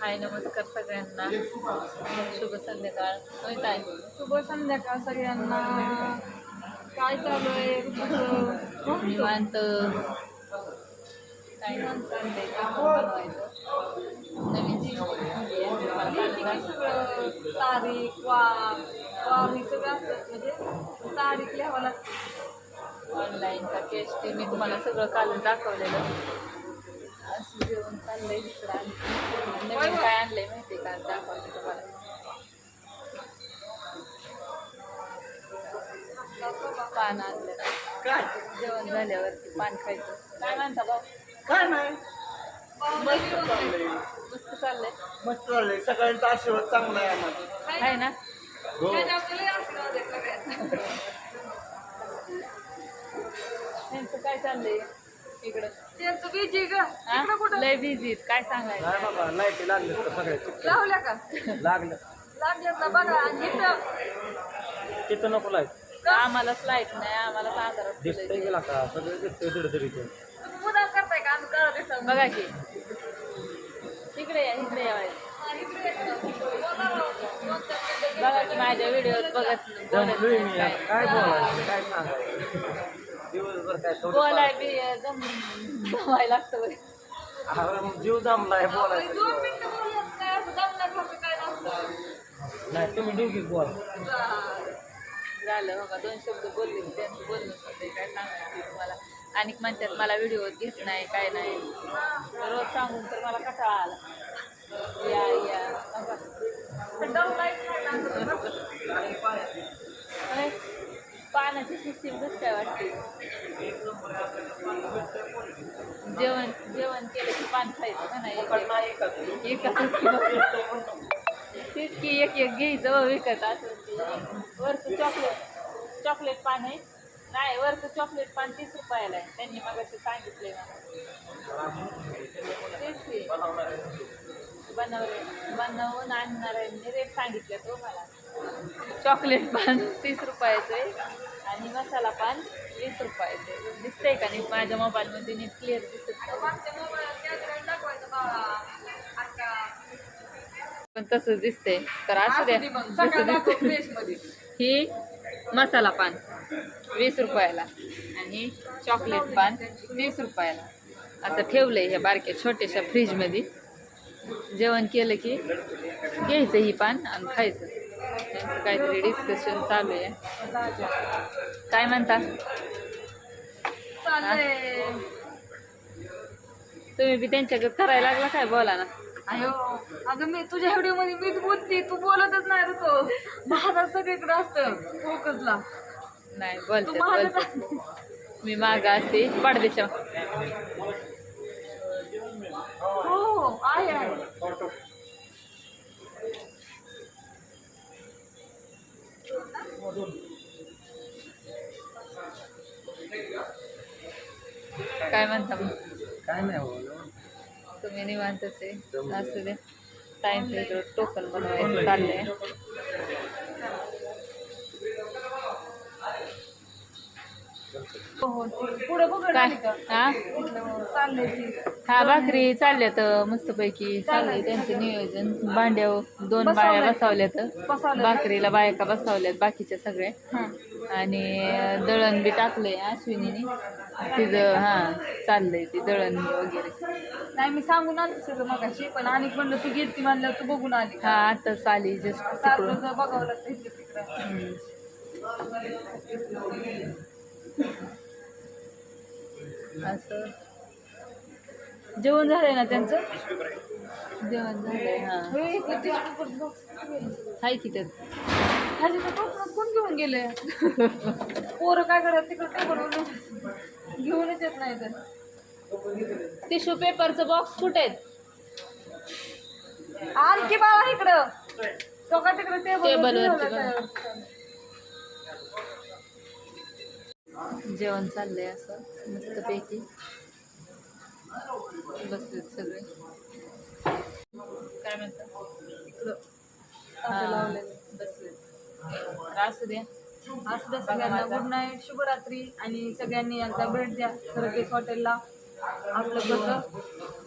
हाय नमस्कार सगळ्यांना. शुभ संध्याकाळ. काय शुभ संध्याकाळ सगळ्यांना. काय चालू आहे तुझं? निवांत. काय चाललंय का बनवायचं नवीन सगळं तारीख वार हे सगळं असतं, म्हणजे तारीख लिहावं लागते. ऑनलाईन का कॅश ते मी तुम्हाला सगळं काल दाखवलेलं. असं जेवण चाललंय इकडं. नवीन काय आणलंय माहिती का दाखवते तुम्हाला. पान आणलं. काय जेवण झाल्यावरती पान खायचं. काय म्हणता भाऊ? काय नाही मस्त चाललंय. मस्त चाललंय. मस्त चाललंय. सगळ्यांचा आशीर्वाद चांगला आहे आम्हाला. आहे ना. हो त्यांचं काय चाललंय इकडं? त्यांचं बिजी ग. इकडं कुठं लय बिझी. काय सांगायचं? नाही बाबा लाईटी लागले तर सगळ्या लावल्या का? लागलं लागल्यात ना बघा. आणि इथं तिथं नको लाईट आम्हालाच लाईट नाही. आम्हाला साधारण दिसतंय गेला का सगळं दिसतंय दीड तुम्ही मुद्दाम करताय का? आम्ही करत दिसत बघा की इकडे या. इकडे या. बघा की माझ्या व्हिडिओत बघत जमलोय मी काय काय बोलायचं काय सांगायचं दिवसभर काय थोडं बोलाय बी जमायला लागतं बरं. जीव दमलाय 2 बोलायचं मिनिटं बोललं काय असं दमण्यासारखं काय नसतं. नाही तुम्ही दोघी बोल झालं बघा. 2 शब्द बोलले की त्यांचं बोलणं होते. काय सांगायचं तुम्हाला. आणि म्हणतात मला व्हिडिओ घेत नाही काय नाही. रोज सांगून तर मला कंटाळा आला. या या अरे, पाण्याची सिस्टीम कसं काय वाटते? जेवण केलं की पान खायचं का नाही? तेच की एक घ्यायचं विकत असं. वरचं चॉकलेट पान आहे. नाही वरचं चॉकलेट पान 30 रुपयाला आहे. त्यांनी मगाशी सांगितलंय मला. तेच की बनवून आणणाऱ्यांनी रेट सांगितले तो मला. चॉकलेट पान 30 रुपयाचं आहे आणि मसाला पान 20 रुपयाचं आहे. दिसतंय का नाही माझ्या मोबाईलमध्ये नीट क्लिअर दिसत पण तसंच दिसतंय. तर असू द्या. ही मसाला पान 20 रुपयाला आणि चॉकलेट पान 30 रुपयाला असं ठेवलंय ह्या बारक्या छोट्याशा फ्रीजमध्ये. जेवण केलं की घ्यायचं ही पान आणि खायचं. त्यांचं काहीतरी डिस्कशन चालू आहे. काय म्हणता? तुम्ही बी त्यांच्याकडे करायला लागला काय? बोला ना. अयो अगं मी तुझ्या व्हिडिओ मध्ये मीच बोलते, तू बोलतच नाही रे. तो माझा सगळीकडे असतं फोकसला. नाही तू बोलते. मी माग असते पडदेशा. हो आहे. काय म्हणता मग? काय नाही तुम्ही निवांतच आहे. असू द्या. टाइमचं इकडं टोकन बनवायचं चाललंय. पुढे बघ काय हा चाललंय. हा भाकरी चालल्यात मस्तपैकी चाललंय त्यांचं नियोजन. भांड्यावर 2 बाया बसवल्यात. भाकरीला बायका बसवल्यात बाकीच्या सगळ्या. आणि दळण बी टाकलंय अश्विनीने. तिचं चाललंय ते दळण वगैरे. नाही मी सांगून आली सगळं मगाशी, पण आणि म्हणलं तू गेलती म्हणलं तू बघून आली. हा आताच आली जस्ट. सारखं बघावं लागतं इकडे तिकडे. असं जेवण झालंय ना त्यांचं? जेवण झालंय. हाय की त्यात खाली तर कोण घेऊन गेले? पोरं काय करत तिकडे टेबल घेऊनच येत नाही. तर टिश्यू पेपरचं बॉक्स कुठे आहेत? आणखी बाळा इकडं सगळं तिकडे टेबलवरती जेवण चाललंय असं मस्तपैकी. बसलेत सगळे. काय म्हणतात? बसलेत. असू द्या. सगळ्यांना गुड नाईट, शुभरात्री. आणि सगळ्यांनी एकदा भेट द्या खरकेश हॉटेलला. आपलं कसं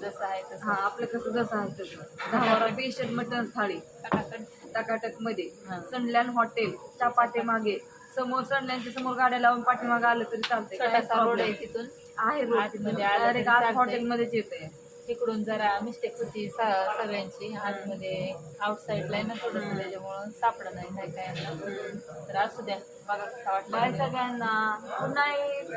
जसं आहे तसं हा आपलं कसं जसं आहे तसं 10 स्पेशल मटन थाळी टाकाटक. टकाटक मध्ये हा. सनलँड हॉटेल च्या पाठीमागे समोर सनलँडच्या समोर गाड्या लावून पाठीमागे आलं तरी चालतंय काय छोटासा रोड आहे प्रॉब्लेम तिथून आहे रोड आतमध्ये आलं तरी डायरेक्ट आत चालतंय. हॉटेलमध्येच येते तिकडून जरा मिस्टेक होती सगळ्यांची आतमध्ये आउटसाईडला आहे ना थोडंसं त्याच्यामुळं सापडं नाही काय काय तर असू द्या बघा कसा वाटला बाय सगळ्यांना गुड नाईट